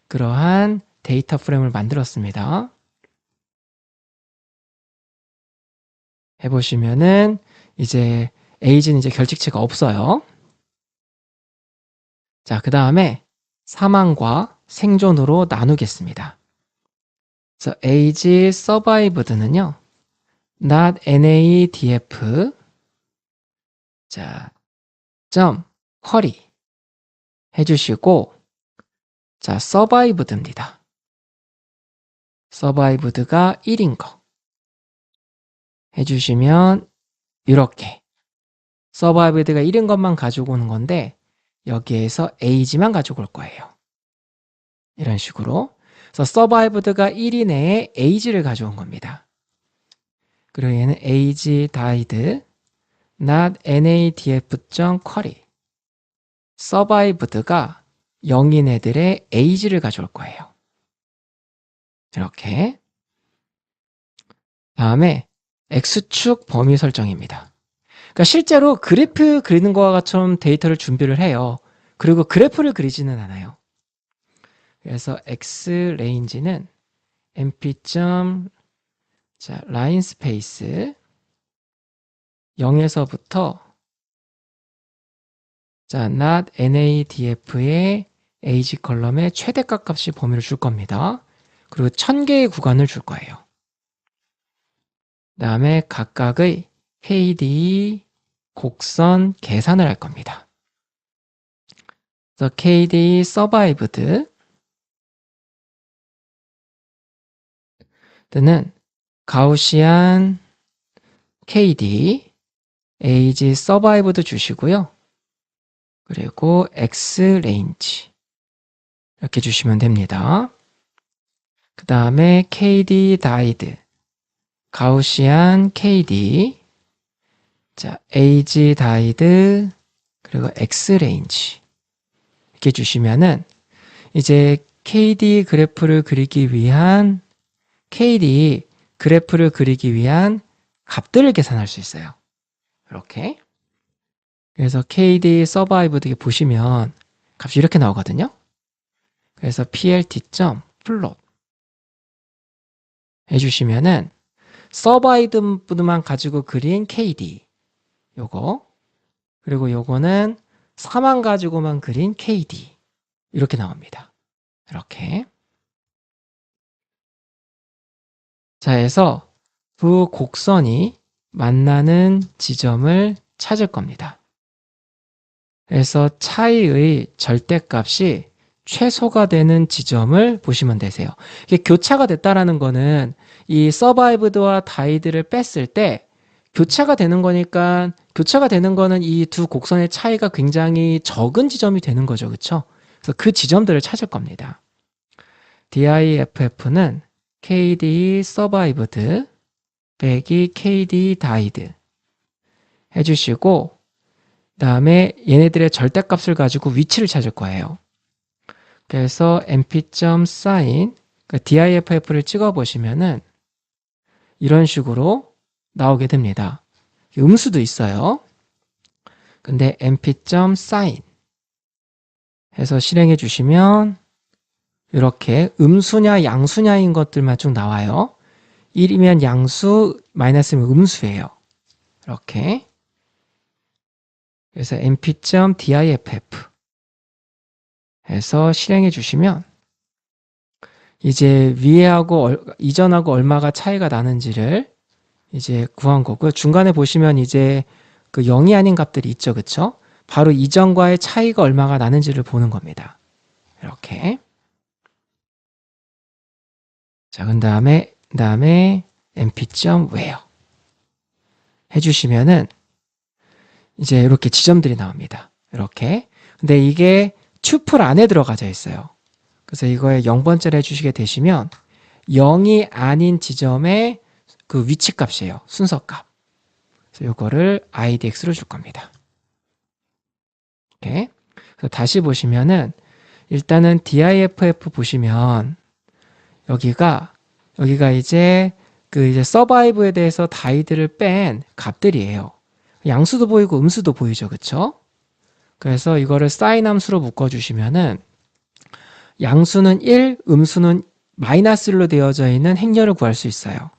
그러한 데이터 프레임을 만들었습니다. 해보시면은 이제 age는 이제 결칙치가 없어요. 자, 그 다음에 사망과 생존으로 나누겠습니다. 그래서 age survived는요. not NADF 자, 점 쿼리 해주시고 자, survived입니다. survived가 1인 거 해주시면 이렇게 서바이브드가 1인 것만 가지고 오는 건데 여기에서 age만 가지고 올 거예요. 이런 식으로. 그래서 서바이브드가 1인에 age를 가져온 겁니다. 그리고 얘는 age died not nadf.query 서바이브드가 0인 애들의 age를 가져올 거예요. 이렇게. 다음에 x축 범위 설정입니다. 그러니까 실제로 그래프 그리는 것처럼 데이터를 준비를 해요. 그리고 그래프를 그리지는 않아요. 그래서 xrange는 np. 자, 라인 스페이스 0에서부터 자, not nadf의 age 컬럼의 최대값 값이 범위를 줄 겁니다. 그리고 1000개의 구간을 줄 거예요. 그 다음에 각각의 KD 곡선 계산을 할 겁니다. 그래서 KD survived 는 가우시안 KD age survived 주시고요. 그리고 xrange 이렇게 주시면 됩니다. 그 다음에 KD died 가우시안 KD 자, age died 그리고 xrange 이렇게 주시면은 이제 KD 그래프를 그리기 위한 값들을 계산할 수 있어요. 이렇게. 그래서 KD survived 보시면 값이 이렇게 나오거든요. 그래서 plt.plot 해주시면은 survived만 가지고 그린 KD 요거 그리고 요거는 4만 가지고만 그린 KD 이렇게 나옵니다. 이렇게. 자, 해서 두 곡선이 만나는 지점을 찾을 겁니다. 그래서 차이의 절대값이 최소가 되는 지점을 보시면 되세요. 이게 교차가 됐다라는 거는 이 서바이브드와 다이드를 뺐을 때 교차가 되는 거니까 교차가 되는 거는 이 두 곡선의 차이가 굉장히 적은 지점이 되는 거죠. 그렇죠? 그래서 그 지점들을 찾을 겁니다. DIFF는 KD survived 빼기 KD died 해주시고 그 다음에 얘네들의 절대값을 가지고 위치를 찾을 거예요. 그래서 np.sign 그러니까 DIFF를 찍어보시면은 이런 식으로 나오게 됩니다. 음수도 있어요. 근데 np.sign 해서 실행해 주시면 이렇게 음수냐 양수냐인 것들만 쭉 나와요. 1이면 양수, 마이너스면 음수예요. 이렇게. 그래서 np.diff 해서 실행해 주시면 이제 위에하고 이전하고 얼마가 차이가 나는지를 이제 구한 거고요. 중간에 보시면 이제 그 0이 아닌 값들이 있죠. 그쵸? 바로 이전과의 차이가 얼마가 나는지를 보는 겁니다. 이렇게. 자, 그 다음에 np.where 해주시면은 이제 이렇게 지점들이 나옵니다. 이렇게. 근데 이게 tuple 안에 들어가져 있어요. 그래서 이거에 0번째를 해주시게 되시면 0이 아닌 지점의 그 위치 값이에요. 순서 값. 그래서 이거를 idx로 줄 겁니다. 이렇게. 그래서 다시 보시면은 일단은 diff 보시면 여기가 이제 이제 서바이브에 대해서 다이드를 뺀 값들이에요. 양수도 보이고 음수도 보이죠. 그쵸? 그래서 이거를 사인 함수로 묶어주시면은 양수는 1, 음수는 마이너스 1로 되어져 있는 행렬을 구할 수 있어요.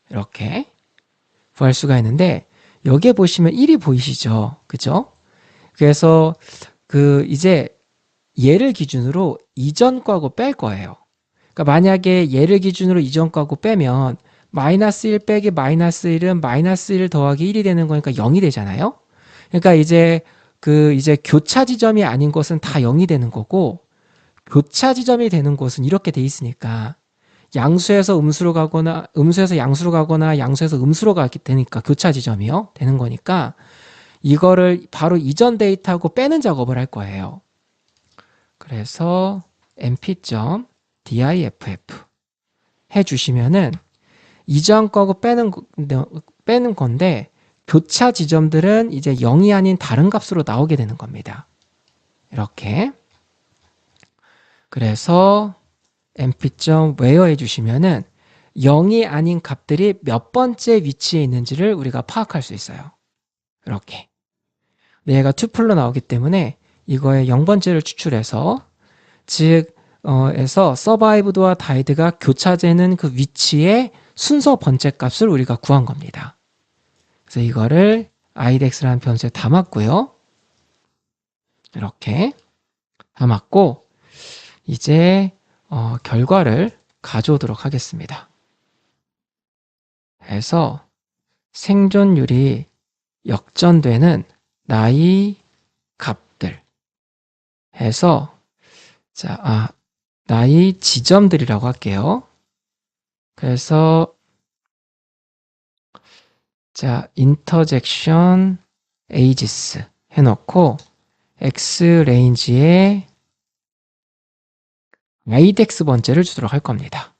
이렇게 구할 수가 있는데 여기에 보시면 1이 보이시죠? 그죠? 그래서 이제 얘를 기준으로 이전 거하고 뺄 거예요. 그러니까 만약에 얘를 기준으로 이전 거하고 빼면 마이너스 1 빼기 마이너스 1은 마이너스 1 더하기 1이 되는 거니까 0이 되잖아요. 그러니까 이제 이제 교차 지점이 아닌 것은 다 0이 되는 거고 교차 지점이 되는 곳은 이렇게 돼 있으니까 양수에서 음수로 가거나 음수에서 양수로 가거나 양수에서 음수로 가게 되니까 교차 지점이요. 되는 거니까 이거를 바로 이전 데이터하고 빼는 작업을 할 거예요. 그래서 mp.diff 해주시면은 이전 거고 빼는 건데 교차 지점들은 이제 0이 아닌 다른 값으로 나오게 되는 겁니다. 이렇게. 그래서 mp.where 해주시면은 0이 아닌 값들이 몇 번째 위치에 있는지를 우리가 파악할 수 있어요. 이렇게. 얘가 투플로 나오기 때문에 이거의 0번째를 추출해서 즉 에서 서바이브드와 다이드가 교차되는 그 위치의 순서 번째 값을 우리가 구한 겁니다. 그래서 이거를 idx라는 변수에 담았고요. 이렇게 담았고 이제 결과를 가져오도록 하겠습니다. 그래서 생존율이 역전되는 나이 값들 해서 나이 지점들이라고 할게요. 그래서 intersection ages 해놓고 x 레인지에 idx 번째를 주도록 할 겁니다.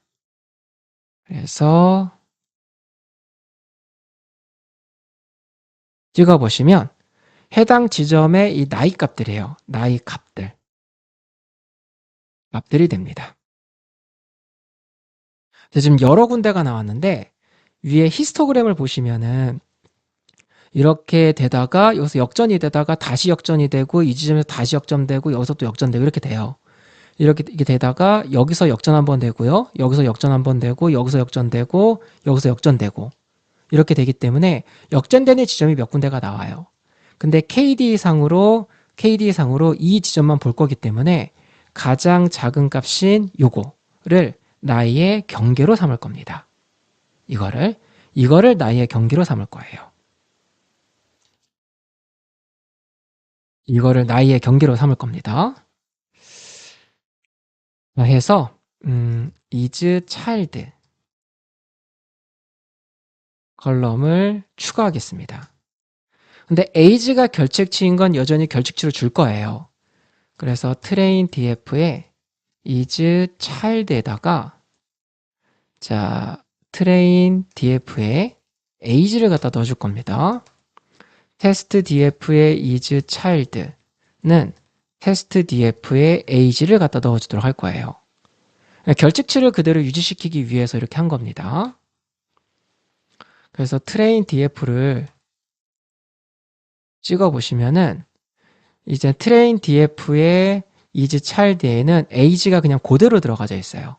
그래서 찍어보시면 해당 지점의 이 나이 값들이에요. 나이 값들이 됩니다. 지금 여러 군데가 나왔는데 위에 히스토그램을 보시면은 이렇게 되다가 여기서 역전이 되다가 다시 역전이 되고 이 지점에서 다시 역전되고 여기서 또 역전되고 이렇게 돼요. 이렇게 되다가 여기서 역전 한번 되고요. 여기서 역전 한번 되고 여기서 역전되고 여기서 역전되고 이렇게 되기 때문에 역전되는 지점이 몇 군데가 나와요. 근데 KD상으로 이 지점만 볼 거기 때문에 가장 작은 값인 요거를 나이의 경계로 삼을 겁니다. 이거를 나이의 경계로 삼을 거예요. 이거를 나이의 경계로 삼을 겁니다. 해서 is child 컬럼을 추가하겠습니다. 근데 age가 결책치인 건 여전히 결책치로 줄 거예요. 그래서 train df에 is child에다가 train df에 age를 갖다 넣어줄 겁니다. test df에 is child는 test df에 age를 갖다 넣어주도록 할 거예요. 결책치를 그대로 유지시키기 위해서 이렇게 한 겁니다. 그래서 train df를 찍어보시면은 이제 train df의 is child에는 age가 그냥 그대로 들어가져 있어요.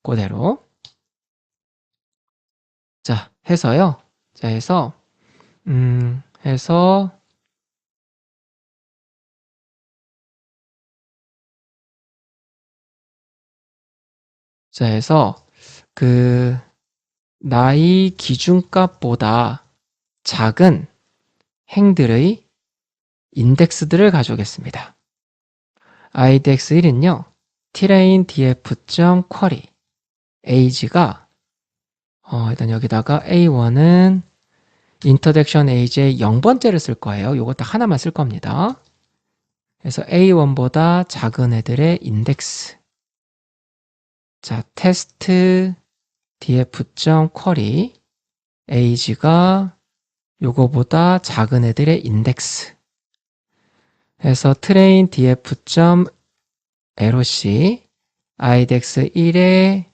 그대로. 해서요. 해서 해서 그 나이 기준값보다 작은 행들의 인덱스들을 가져오겠습니다. idx1은요. train df.query age가 일단 여기다가 a1은 intersection age의 0번째를 쓸 거예요. 요거 딱 하나만 쓸 겁니다. 그래서 a1보다 작은 애들의 인덱스 test df.query age가 요거보다 작은 애들의 인덱스 해서 train df.loc idx1의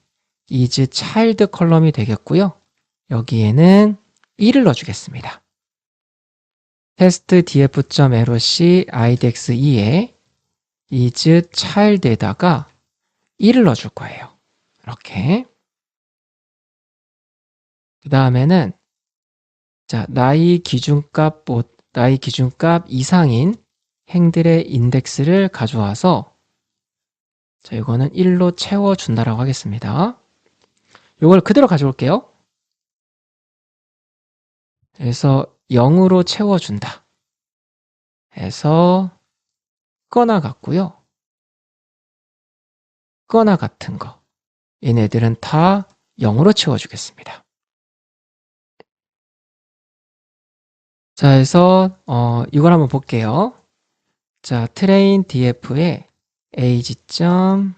is child 컬럼이 되겠고요. 여기에는 1을 넣어주겠습니다. test df.loc idx2에 is child에다가 1을 넣어줄 거예요. 이렇게. 그 다음에는 나이 기준값 이상인 행들의 인덱스를 가져와서 이거는 1로 채워준다라고 하겠습니다. 이걸 그대로 가져올게요. 그래서 0으로 채워준다. 해서 거나 같고요. 거나 같은 거 얘네들은 다 0으로 채워주겠습니다. 자, 해서 이걸 한번 볼게요. 자, train df의 age.isNA.sum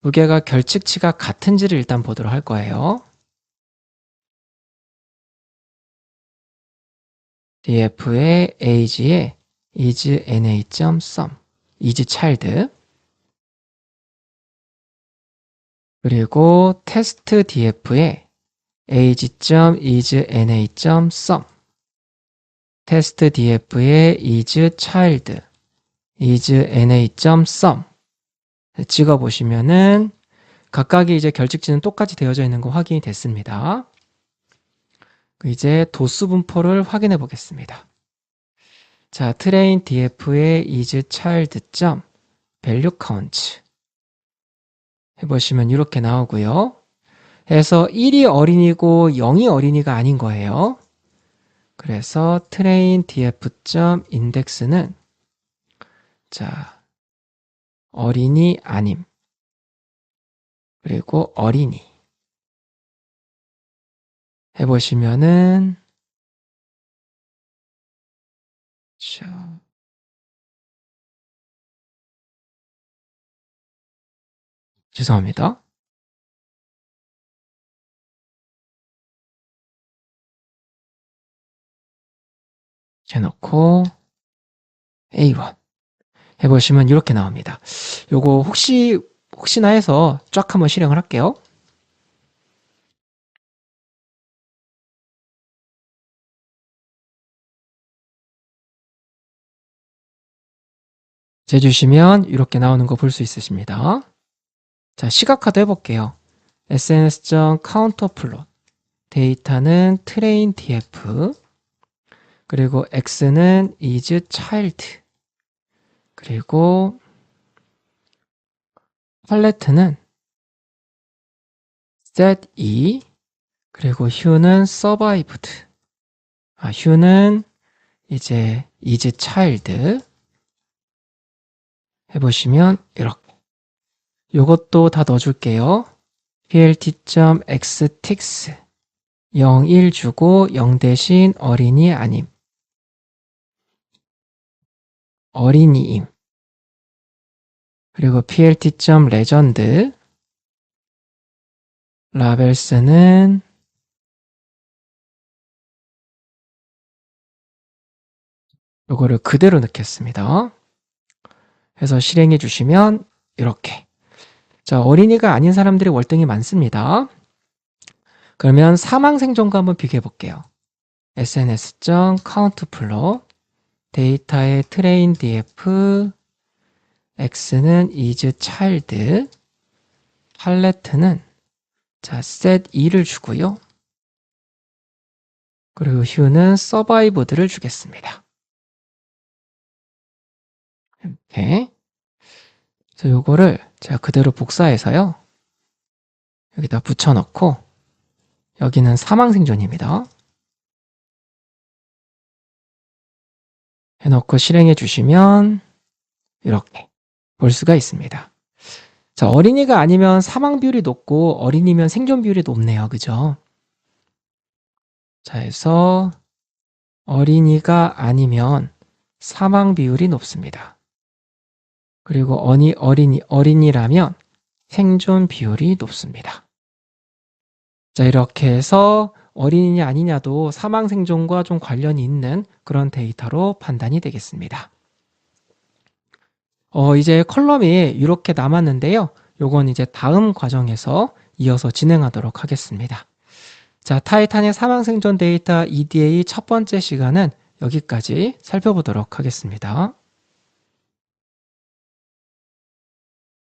두 개가 결칙치가 같은지를 일단 보도록 할 거예요. df의 age에 isNA.sum isChild 그리고 test df의 age.isNA.sum test df의 isChild isNA.sum 찍어보시면은 각각의 이제 결칙치는 똑같이 되어져 있는 거 확인이 됐습니다. 이제 도수 분포를 확인해 보겠습니다. 자, train df의 isChild.value count 해보시면 이렇게 나오고요. 해서 1이 어린이고 0이 어린이가 아닌 거예요. 그래서 train df.index는 자, 어린이 아님 그리고 어린이 해보시면은 자, 죄송합니다. 해놓고 A1 해보시면 이렇게 나옵니다. 요거 혹시나 해서 쫙 한번 실행을 할게요. 재주시면 이렇게 나오는 거 볼 수 있으십니다. 자, 시각화도 해볼게요. sns.counterplot 데이터는 train df 그리고 x는 isChild 그리고 팔레트는 set2 그리고 hue는 survived hue는 이제 isChild 해보시면 이렇게 요것도 다 넣어줄게요. plt.xtix 0, 1 주고 0 대신 어린이 아님 어린이임 그리고 plt.legend 라벨스는 요거를 그대로 넣겠습니다. 해서 실행해 주시면 이렇게 자, 어린이가 아닌 사람들이 월등히 많습니다. 그러면 사망 생존과 한번 비교해 볼게요. sns.countplot 데이터의 train df x는 isChild 팔레트는 자, set2를 주고요. 그리고 hue는 survived를 주겠습니다. 이렇게 그래서 요거를 제가 그대로 복사해서요. 여기다 붙여넣고 여기는 사망 생존입니다. 해놓고 실행해 주시면 이렇게 볼 수가 있습니다. 자, 어린이가 아니면 사망 비율이 높고 어린이면 생존 비율이 높네요. 그죠? 자, 해서 어린이가 아니면 사망 비율이 높습니다. 그리고 어린이라면 생존 비율이 높습니다. 자, 이렇게 해서 어린이냐 아니냐도 사망 생존과 좀 관련이 있는 그런 데이터로 판단이 되겠습니다. 이제 컬럼이 이렇게 남았는데요. 요건 이제 다음 과정에서 이어서 진행하도록 하겠습니다. 자, 타이탄의 사망 생존 데이터 EDA 첫 번째 시간은 여기까지 살펴보도록 하겠습니다.